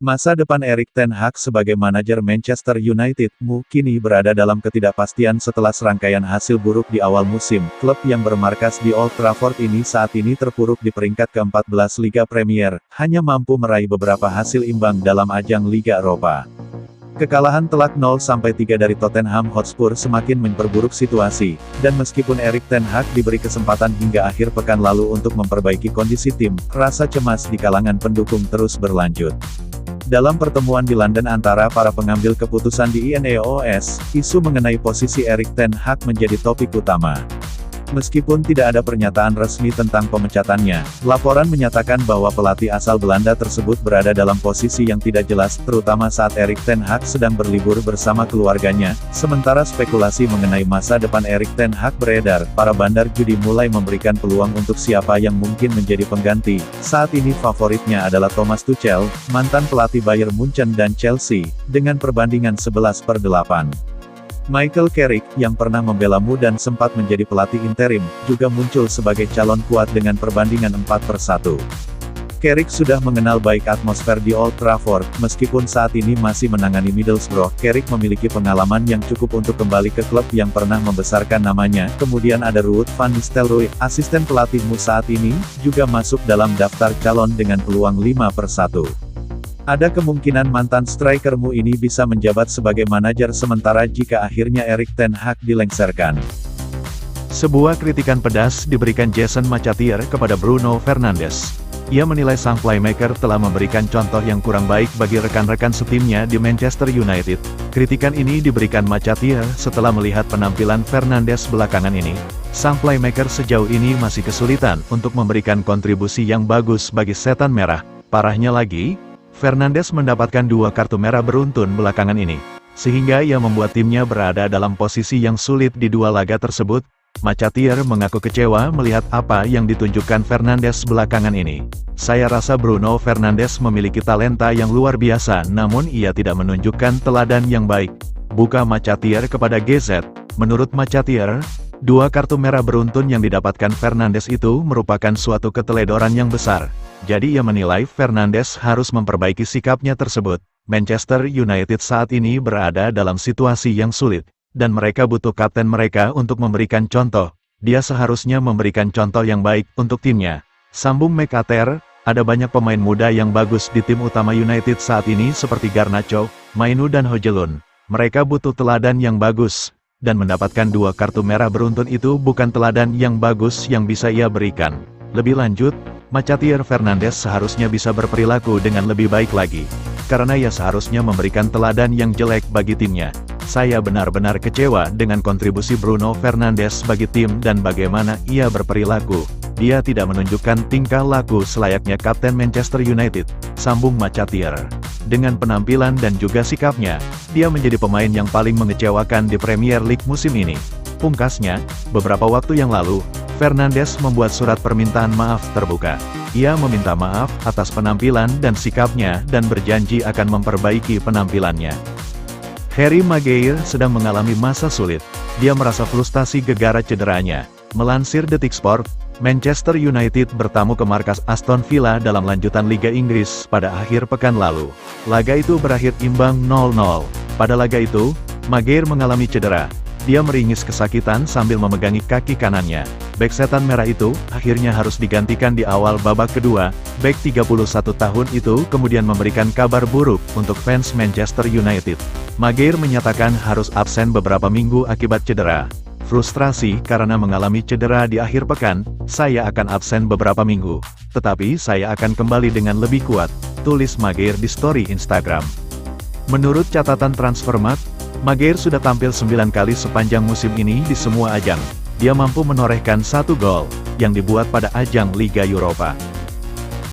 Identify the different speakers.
Speaker 1: Masa depan Erik ten Hag sebagai manajer Manchester United kini berada dalam ketidakpastian setelah serangkaian hasil buruk di awal musim. Klub yang bermarkas di Old Trafford ini saat ini terpuruk di peringkat ke-14 Liga Premier, hanya mampu meraih beberapa hasil imbang dalam ajang Liga Eropa. Kekalahan telak 0-3 dari Tottenham Hotspur semakin memperburuk situasi, dan meskipun Erik ten Hag diberi kesempatan hingga akhir pekan lalu untuk memperbaiki kondisi tim, rasa cemas di kalangan pendukung terus berlanjut. Dalam pertemuan di London antara para pengambil keputusan di INEOS, isu mengenai posisi Erik ten Hag menjadi topik utama. Meskipun tidak ada pernyataan resmi tentang pemecatannya, laporan menyatakan bahwa pelatih asal Belanda tersebut berada dalam posisi yang tidak jelas, terutama saat Erik ten Hag sedang berlibur bersama keluarganya. Sementara spekulasi mengenai masa depan Erik ten Hag beredar, para bandar judi mulai memberikan peluang untuk siapa yang mungkin menjadi pengganti. Saat ini favoritnya adalah Thomas Tuchel, mantan pelatih Bayern Munchen dan Chelsea, dengan perbandingan 11/8. Michael Carrick, yang pernah membela MU dan sempat menjadi pelatih interim, juga muncul sebagai calon kuat dengan perbandingan 4/1. Carrick sudah mengenal baik atmosfer di Old Trafford, meskipun saat ini masih menangani Middlesbrough. Carrick memiliki pengalaman yang cukup untuk kembali ke klub yang pernah membesarkan namanya. Kemudian ada Ruud van Nistelrooy, asisten pelatih MU saat ini, juga masuk dalam daftar calon dengan peluang 5/1. Ada kemungkinan mantan strikermu ini bisa menjabat sebagai manajer sementara jika akhirnya Erik ten Hag dilengsarkan.
Speaker 2: Sebuah kritikan pedas diberikan Jason Macatier kepada Bruno Fernandes. Ia menilai sang playmaker telah memberikan contoh yang kurang baik bagi rekan-rekan setimnya di Manchester United. Kritikan ini diberikan Macatier setelah melihat penampilan Fernandes belakangan ini. Sang playmaker sejauh ini masih kesulitan untuk memberikan kontribusi yang bagus bagi setan merah. Parahnya lagi, Fernandes mendapatkan 2 kartu merah beruntun belakangan ini, sehingga ia membuat timnya berada dalam posisi yang sulit di 2 laga tersebut. Macatier mengaku kecewa melihat apa yang ditunjukkan Fernandes belakangan ini. Saya rasa Bruno Fernandes memiliki talenta yang luar biasa namun ia tidak menunjukkan teladan yang baik. Buka Macatier kepada GZ. Menurut Macatier, 2 kartu merah beruntun yang didapatkan Fernandes itu merupakan suatu keteledoran yang besar. Jadi ia menilai Fernandes harus memperbaiki sikapnya tersebut. Manchester United saat ini berada dalam situasi yang sulit, dan mereka butuh kapten mereka untuk memberikan contoh. Dia seharusnya memberikan contoh yang baik untuk timnya. Sambung Macatier, ada banyak pemain muda yang bagus di tim utama United saat ini seperti Garnacho, Mainu dan Højlund. Mereka butuh teladan yang bagus, dan mendapatkan 2 kartu merah beruntun itu bukan teladan yang bagus yang bisa ia berikan. Lebih lanjut, Macatier Fernandes seharusnya bisa berperilaku dengan lebih baik lagi, karena ia seharusnya memberikan teladan yang jelek bagi timnya. Saya benar-benar kecewa dengan kontribusi Bruno Fernandes bagi tim dan bagaimana ia berperilaku. Dia tidak menunjukkan tingkah laku selayaknya kapten Manchester United, sambung Macatier. Dengan penampilan dan juga sikapnya, dia menjadi pemain yang paling mengecewakan di Premier League musim ini. Pungkasnya, beberapa waktu yang lalu, Fernandes membuat surat permintaan maaf terbuka. Ia meminta maaf atas penampilan dan sikapnya dan berjanji akan memperbaiki penampilannya. Harry Maguire sedang mengalami masa sulit. Dia merasa frustasi gegara cederanya. Melansir Detik Sport, Manchester United bertamu ke markas Aston Villa dalam lanjutan Liga Inggris pada akhir pekan lalu. Laga itu berakhir imbang 0-0. Pada laga itu, Maguire mengalami cedera. Dia meringis kesakitan sambil memegangi kaki kanannya. Bek setan merah itu akhirnya harus digantikan di awal babak kedua. Bek 31 tahun itu kemudian memberikan kabar buruk untuk fans Manchester United. Maguire menyatakan harus absen beberapa minggu akibat cedera. Frustrasi karena mengalami cedera di akhir pekan, saya akan absen beberapa minggu. Tetapi saya akan kembali dengan lebih kuat, tulis Maguire di story Instagram. Menurut catatan Transfermarkt, Maguire sudah tampil 9 kali sepanjang musim ini di semua ajang. Dia mampu menorehkan 1 gol, yang dibuat pada ajang Liga Eropa.